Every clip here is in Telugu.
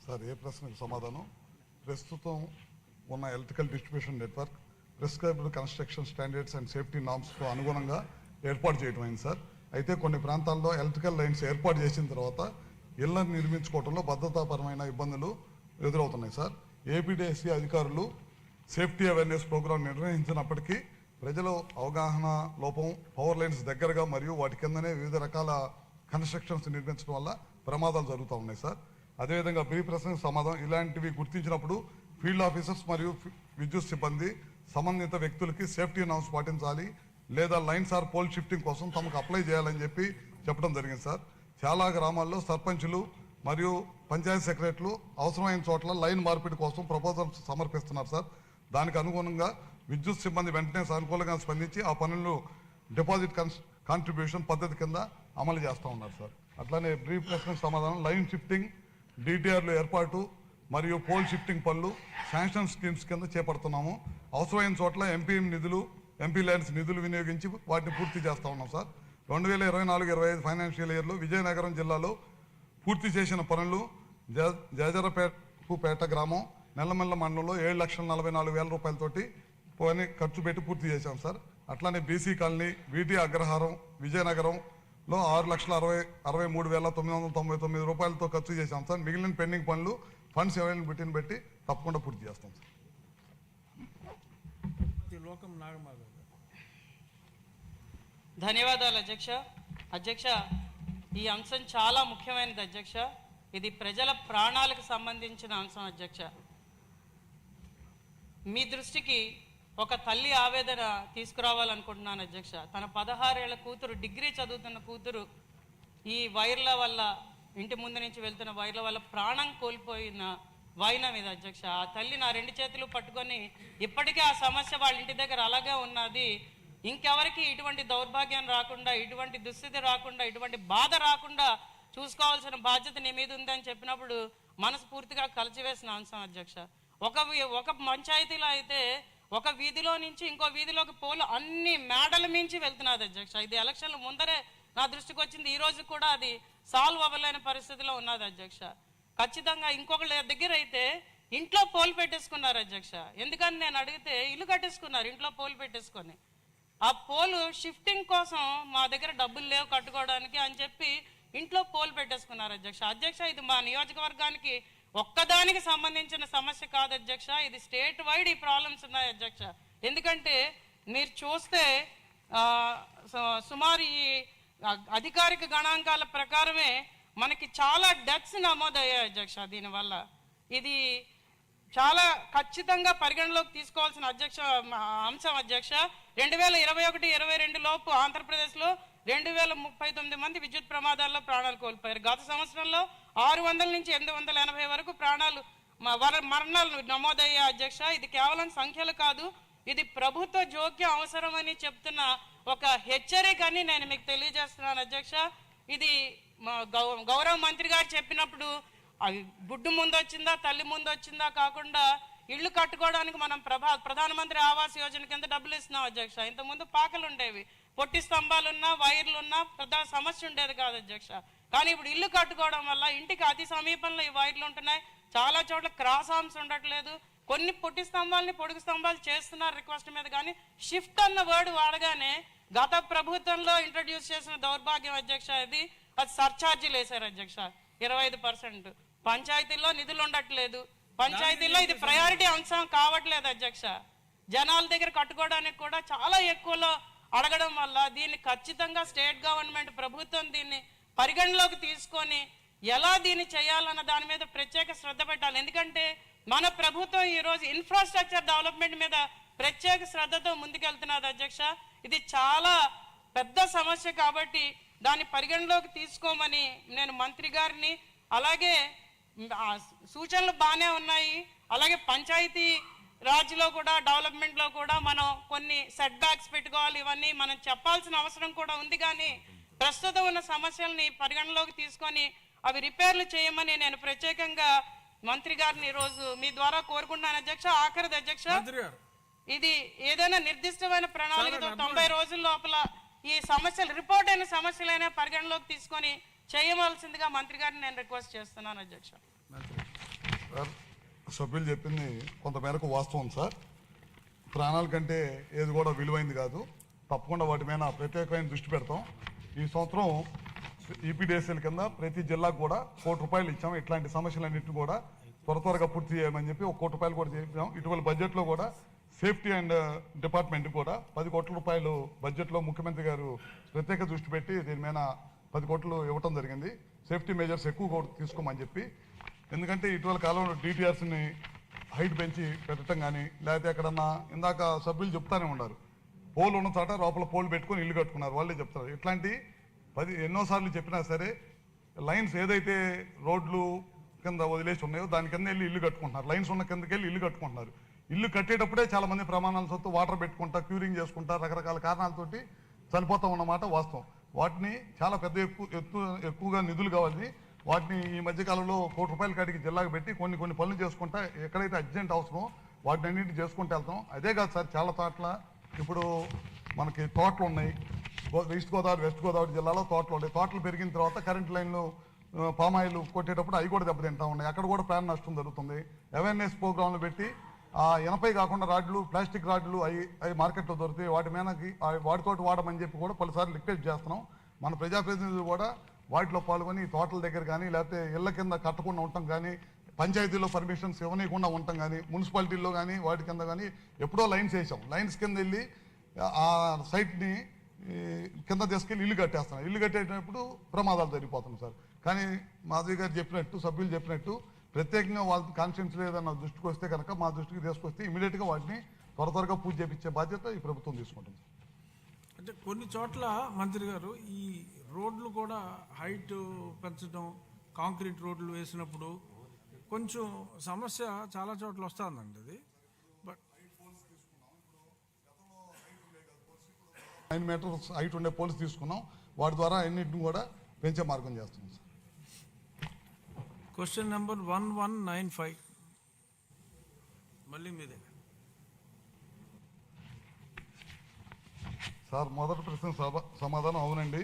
సార్ ఏ ప్రశ్నకు సమాధానం? ప్రస్తుతం ఉన్న electrical distribution network prescribed construction standards and safety నామ్స్కు అనుగుణంగా ఏర్పాటు చేయడం అయింది సార్. అయితే కొన్ని ప్రాంతాల్లో ఎలక్ట్రికల్ లైన్స్ ఏర్పాటు చేసిన తర్వాత ఇళ్లను నిర్మించుకోవడంలో భద్రతాపరమైన ఇబ్బందులు ఎదురవుతున్నాయి సార్. ఏపీడీఎస్సీ అధికారులు సేఫ్టీ అవేర్నెస్ ప్రోగ్రాం నిర్వహించినప్పటికీ ప్రజల అవగాహన లోపం, పవర్ లైన్స్ దగ్గరగా మరియు వాటి కిందనే వివిధ రకాల కన్స్ట్రక్షన్స్ నిర్మించడం వల్ల ప్రమాదాలు జరుగుతూ ఉన్నాయి సార్. అదేవిధంగా మీ ప్రశ్నకు సమాధానం, ఇలాంటివి గుర్తించినప్పుడు ఫీల్డ్ ఆఫీసర్స్ మరియు విద్యుత్ సిబ్బంది సంబంధిత వ్యక్తులకి సేఫ్టీ నామ్స్ పాటించాలి లేదా లైన్స్ ఆర్ పోల్ షిఫ్టింగ్ కోసం తమకు అప్లై చేయాలని చెప్పడం జరిగింది సార్. చాలా గ్రామాల్లో సర్పంచులు మరియు పంచాయతీ సెక్రటరీలు అవసరమైన చోట్ల లైన్ మార్పిడి కోసం ప్రపోజల్స్ సమర్పిస్తున్నారు సార్. దానికి అనుగుణంగా విద్యుత్ సిబ్బంది వెంటనే సానుకూలంగా స్పందించి ఆ పనులను డిపాజిట్ కాంట్రిబ్యూషన్ పద్ధతి కింద అమలు చేస్తూ ఉన్నారు సార్. అట్లానే బ్రీఫ్ ప్రశ్నకు సమాధానం, లైన్ షిఫ్టింగ్, డిటిఆర్లు ఏర్పాటు మరియు పోల్ షిఫ్టింగ్ పనులు శాంక్షన్ స్కీమ్స్ కింద చేపడుతున్నాము. అవసరమైన చోట్ల ఎంపీ ల్యాండ్స్ నిధులు వినియోగించి వాటిని పూర్తి చేస్తూ ఉన్నాం సార్. 2024-25 ఫైనాన్షియల్ ఇయర్లో విజయనగరం జిల్లాలో పూర్తి చేసిన పనులు జాజరపేట గ్రామం, నెల్లమెల్ల మండలంలో 7,44,000 రూపాయలతోటి పని ఖర్చు పెట్టి పూర్తి చేశాం సార్. అట్లానే బీసీ కాలనీ, వీటి అగ్రహారం, విజయనగరంలో 6,63,999 రూపాయలతో ఖర్చు చేశాం సార్. మిగిలిన పెండింగ్ పనులు ఫండ్స్ అవైలబిలిటీని బట్టి తప్పకుండా పూర్తి చేస్తాం సార్. ధన్యవాదాలు అధ్యక్ష. ఈ అంశం చాలా ముఖ్యమైనది అధ్యక్ష. ఇది ప్రజల ప్రాణాలకు సంబంధించిన అంశం అధ్యక్ష. మీ దృష్టికి ఒక తల్లి ఆవేదన తీసుకురావాలనుకుంటున్నాను అధ్యక్ష. తన 16 ఏళ్ల కూతురు, డిగ్రీ చదువుతున్న కూతురు ఈ వైర్ల వల్ల, ఇంటి ముందు నుంచి వెళ్తున్న వైర్ల వల్ల ప్రాణం కోల్పోయిన వైనం ఇది అధ్యక్ష. ఆ తల్లి నా 2 చేతులు పట్టుకొని ఇప్పటికే ఆ సమస్య వాళ్ళ ఇంటి దగ్గర అలాగే ఉన్నది. ఇంకెవరికి ఇటువంటి దౌర్భాగ్యం రాకుండా, ఇటువంటి దుస్థితి రాకుండా, ఇటువంటి బాధ రాకుండా చూసుకోవాల్సిన బాధ్యత నీ మీద ఉందని చెప్పినప్పుడు మనసు పూర్తిగా కలిచివేసిన అంశం అధ్యక్ష. ఒక పంచాయతీలో అయితే ఒక వీధిలో నుంచి ఇంకో వీధిలోకి పోలు అన్ని మేడల మించి వెళ్తున్నది అధ్యక్ష. ఇది ఎలక్షన్ల ముందరే నా దృష్టికి వచ్చింది. ఈ రోజు కూడా అది సాల్వ్ అవ్వలేని పరిస్థితిలో ఉన్నది అధ్యక్ష. ఖచ్చితంగా ఇంకొకళ్ళ దగ్గర అయితే ఇంట్లో పోలు పెట్టేసుకున్నారు అధ్యక్ష. ఎందుకని నేను అడిగితే ఇల్లు కట్టేసుకున్నారు ఇంట్లో పోలు పెట్టేసుకొని. ఆ పోలు షిఫ్టింగ్ కోసం మా దగ్గర డబ్బులు లేవు కట్టుకోవడానికి అని చెప్పి ఇంట్లో పోలు పెట్టేసుకున్నారు అధ్యక్ష. ఇది మా నియోజకవర్గానికి ఒక్కదానికి సంబంధించిన సమస్య కాదు అధ్యక్ష. ఇది స్టేట్ వైడ్ ఈ ప్రాబ్లమ్స్ ఉన్నాయి అధ్యక్ష. ఎందుకంటే మీరు చూస్తే సుమారు ఈ అధికారిక గణాంకాల ప్రకారమే మనకి చాలా డెత్స్ నమోదయ్యాయి అధ్యక్ష. దీనివల్ల ఇది చాలా ఖచ్చితంగా పరిగణలోకి తీసుకోవాల్సిన అంశం అధ్యక్ష. 2021-22 లోపు ఆంధ్రప్రదేశ్లో 2,039 మంది విద్యుత్ ప్రమాదాల్లో ప్రాణాలు కోల్పోయారు. గత సంవత్సరంలో 600 నుంచి 880 వరకు మరణాలు నమోదయ్యే అధ్యక్ష. ఇది కేవలం సంఖ్యలు కాదు, ఇది ప్రభుత్వ జోక్యం అవసరమని చెప్తున్న ఒక హెచ్చరిక అని నేను మీకు తెలియజేస్తున్నాను అధ్యక్ష. ఇది గౌరవ మంత్రి గారు చెప్పినప్పుడు గుడ్డు ముందు వచ్చిందా తల్లి ముందు వచ్చిందా కాకుండా ఇళ్ళు కట్టుకోవడానికి మనం ప్రధానమంత్రి ఆవాస్ యోజన కింద డబ్బులు ఇస్తున్నాం అధ్యక్ష. ఇంతకుముందు పాకలు ఉండేవి, పొట్టి స్తంభాలున్నా వైర్లున్నా పెద్ద సమస్య ఉండేది కాదు అధ్యక్ష. కానీ ఇప్పుడు ఇల్లు కట్టుకోవడం వల్ల ఇంటికి అతి సమీపంలో ఈ వైర్లు ఉంటున్నాయి. చాలా చోట్ల క్రాస్ ఆర్మ్స్ ఉండట్లేదు. కొన్ని పొట్టి స్తంభాలని పొడుగు స్తంభాలు చేస్తున్నారు రిక్వెస్ట్ మీద. కానీ షిఫ్ట్ అన్న వర్డ్ వాడగానే గత ప్రభుత్వంలో ఇంట్రడ్యూస్ చేసిన దౌర్భాగ్యం అధ్యక్ష. అది సర్ఛార్జీలు వేశారు అధ్యక్ష 25%. పంచాయతీల్లో నిధులు ఉండట్లేదు. పంచాయతీల్లో ఇది ప్రయారిటీ అంశం కావట్లేదు అధ్యక్ష. జనాల దగ్గర కట్టుకోవడానికి కూడా చాలా ఎక్కువలో అడగడం వల్ల దీన్ని ఖచ్చితంగా స్టేట్ గవర్నమెంట్ ప్రభుత్వం దీన్ని పరిగణలోకి తీసుకొని ఎలా దీన్ని చేయాలన్న దాని మీద ప్రత్యేక శ్రద్ధ పెట్టాలి. ఎందుకంటే మన ప్రభుత్వం ఈరోజు ఇన్ఫ్రాస్ట్రక్చర్ డెవలప్మెంట్ మీద ప్రత్యేక శ్రద్ధతో ముందుకెళ్తున్నది అధ్యక్ష. ఇది చాలా పెద్ద సమస్య కాబట్టి దాన్ని పరిగణలోకి తీసుకోమని నేను మంత్రి గారిని, అలాగే సూచనలు బాగానే ఉన్నాయి. అలాగే పంచాయతీ రాజ్లో కూడా డెవలప్మెంట్లో కూడా మనం కొన్ని సెట్ బ్యాక్స్ పెట్టుకోవాలి, ఇవన్నీ మనం చెప్పాల్సిన అవసరం కూడా ఉంది. కానీ ప్రస్తుతం ఉన్న సమస్యల్ని పరిగణలోకి తీసుకొని అవి రిపేర్లు చేయమని నేను ప్రత్యేకంగా మంత్రి గారిని ఈరోజు మీ ద్వారా కోరుకుంటున్నాను అధ్యక్ష. ఆఖరిది అధ్యక్ష, ఇది ఏదైనా నిర్దిష్టమైన ప్రణాళికతో 90 రోజుల లోపల ఈ సమస్యలు రిపోర్ట్ అయిన సమస్యలైనా పరిగణలోకి తీసుకొని చేయవలసిందిగా మంత్రి గారిని నేను రిక్వెస్ట్ చేస్తున్నాను అధ్యక్ష. సార్ సభ్యులు చెప్పింది కొంతమేరకు వాస్తవం సార్. ప్రాణాల కంటే ఏది కూడా విలువైంది కాదు. తప్పకుండా వాటి మీద ప్రత్యేకమైన దృష్టి పెడతాం. ఈ సంవత్సరం ఈపీడీఎస్ఎల్ కింద ప్రతి జిల్లాకు కూడా ₹1 ఇచ్చాం. ఇట్లాంటి సమస్యలన్నింటినీ కూడా త్వరగా పూర్తి చేయమని చెప్పి ₹1 కూడా చేయించాం. ఇటీవల బడ్జెట్లో కూడా సేఫ్టీ అండ్ డిపార్ట్మెంట్ కూడా ₹10 కోట్ల బడ్జెట్లో ముఖ్యమంత్రి గారు ప్రత్యేక దృష్టి పెట్టి దీని మీద 10 కోట్లు ఇవ్వటం జరిగింది. సేఫ్టీ మెజర్స్ ఎక్కువ కూడా తీసుకోమని చెప్పి. ఎందుకంటే ఇటీవల కాలంలో DTRస్ని హైట్ పెంచి పెట్టడం కానీ, లేకపోతే ఎక్కడన్నా ఇందాక సభ్యులు చెప్తానే ఉన్నారు, పోల్ ఉన్న చోట లోపల పోల్ పెట్టుకొని ఇల్లు కట్టుకున్నారు, వాళ్ళే చెప్తారు. ఇట్లాంటి ఎన్నోసార్లు చెప్పినా సరే లైన్స్ ఏదైతే రోడ్లు కింద వదిలేసి ఉన్నాయో దాని కింద వెళ్ళి ఇల్లు కట్టుకుంటున్నారు. లైన్స్ ఉన్న కిందకి వెళ్ళి ఇల్లు కట్టుకుంటున్నారు. ఇల్లు కట్టేటప్పుడే చాలా మంది ప్రమాణాల సొత్తు వాటర్ పెట్టుకుంటా, క్యూరింగ్ చేసుకుంటా, రకరకాల కారణాలతోటి చనిపోతాం అన్నమాట వాస్తవం. వాటిని చాలా పెద్ద ఎక్కువగా నిధులు కావాలి. వాటిని ఈ మధ్యకాలంలో ₹1 కాడికి జిల్లాకు పెట్టి కొన్ని పనులు చేసుకుంటా, ఎక్కడైతే అర్జెంట్ అవసరమో వాటిని అన్నింటి చేసుకుంటూ వెళ్తాం. అదే కాదు సార్, చాలా తోటల ఇప్పుడు మనకి తోటలు ఉన్నాయి. ఈస్ట్ గోదావరి, వెస్ట్ గోదావరి జిల్లాలో తోటలు ఉన్నాయి. తోటలు పెరిగిన తర్వాత కరెంట్ లైన్లు, పామాయిల్ కొట్టేటప్పుడు అవి కూడా దెబ్బతింటా ఉన్నాయి. అక్కడ కూడా ప్రాణ నష్టం జరుగుతుంది. అవేర్నెస్ ప్రోగ్రాంలు పెట్టి ఎనపై కాకుండా రాడ్లు, ప్లాస్టిక్ రాడ్లు అవి మార్కెట్లో దొరుకుతాయి. వాటి మీదకి వాటితోటి వాడమని చెప్పి కూడా పలుసార్లు రిక్వెస్ట్ చేస్తున్నాం. మన ప్రజాప్రతినిధులు కూడా వాటిలో పాల్గొని తోటల దగ్గర కానీ, లేకపోతే ఇళ్ల కింద కట్టకుండా ఉండటం కానీ, పంచాయతీలో పర్మిషన్స్ ఇవ్వనీయకుండా ఉండటం కానీ, మున్సిపాలిటీల్లో కానీ వాటి కింద కానీ ఎప్పుడో లైన్స్ వేసాం. లైన్స్ కింద వెళ్ళి ఆ సైట్ని కింద తీసుకెళ్ళి ఇల్లు కట్టేస్తున్నాం. ఇల్లు కట్టేటప్పుడు ప్రమాదాలు జరిగిపోతున్నాయి సార్. కానీ మాధవి గారు చెప్పినట్టు, సభ్యులు చెప్పినట్టు ప్రత్యేకంగా వాళ్ళ కాన్షియన్స్ లేదన్న దృష్టికి వస్తే కనుక మా దృష్టికి తీసుకొస్తే ఇమీడియట్గా వాటిని త్వరగా పూజ చేపించే బాధ్యత ఈ ప్రభుత్వం తీసుకుంటుంది. అంటే కొన్ని చోట్ల మంత్రి గారు ఈ రోడ్లు కూడా హైట్ పెంచడం, కాంక్రీట్ రోడ్లు వేసినప్పుడు కొంచెం సమస్య చాలా చోట్ల వస్తుందండి. అది బట్ 9 మీటర్స్ హైట్ ఉండే పోల్స్ తీసుకున్నాం. వాటి ద్వారా అన్నింటిని కూడా పెంచే మార్గం చేస్తున్నాం సార్. క్వశ్చన్ నెంబర్ 1195 మళ్ళీ మీదే సార్. మొదటి ప్రశ్న సమాధానం అవునండి.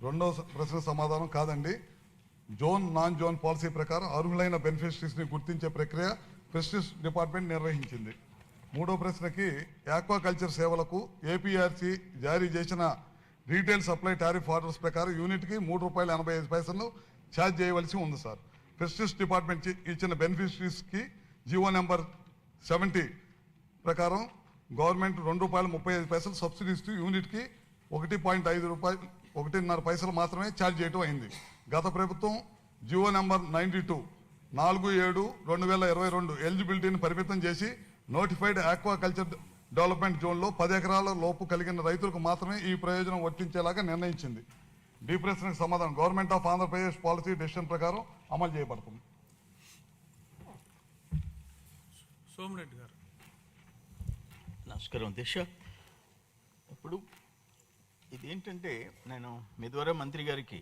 రెండవ ప్రశ్న సమాధానం కాదండి. జోన్, నాన్ జోన్ పాలసీ ప్రకారం అర్హులైన బెనిఫిషరీస్ని గుర్తించే ప్రక్రియ ఫిషరీస్ డిపార్ట్మెంట్ నిర్వహించింది. మూడో ప్రశ్నకి ఆక్వాకల్చర్ సేవలకు ఏపీఆర్సీ జారీ చేసిన రీటైల్ సప్లై టారిఫ్ ఆర్డర్స్ ప్రకారం యూనిట్కి ₹3.85 ఛార్జ్ చేయవలసి ఉంది సార్. ఫిషరీస్ డిపార్ట్మెంట్ ఇచ్చిన బెనిఫిషరీస్కి జీవో నెంబర్ 70 ప్రకారం గవర్నమెంట్ ₹2.35 సబ్సిడీ ఇస్తూ యూనిట్కి ₹1.5 మాత్రమే ఛార్జ్ చేయటం అయింది. గత ప్రభుత్వం జీవో నెంబర్ 92 4/7/2022 ఎలిజిబిలిటీని పరిమితం చేసి నోటిఫైడ్ ఆక్వాకల్చర్ డెవలప్మెంట్ జోన్లో 10 ఎకరాల లోపు కలిగిన రైతులకు మాత్రమే ఈ ప్రయోజనం వర్తించేలాగా నిర్ణయించింది. డి ప్రశ్నకు సమాధానం government of Andhra Pradesh policy decision ప్రకారం అమలు చేయబడుతుంది. సోమిరెడ్డి గారు. నమస్కారం అధ్యక్ష. ఇప్పుడు ఇదేంటంటే నేను మీ ద్వారా మంత్రి గారికి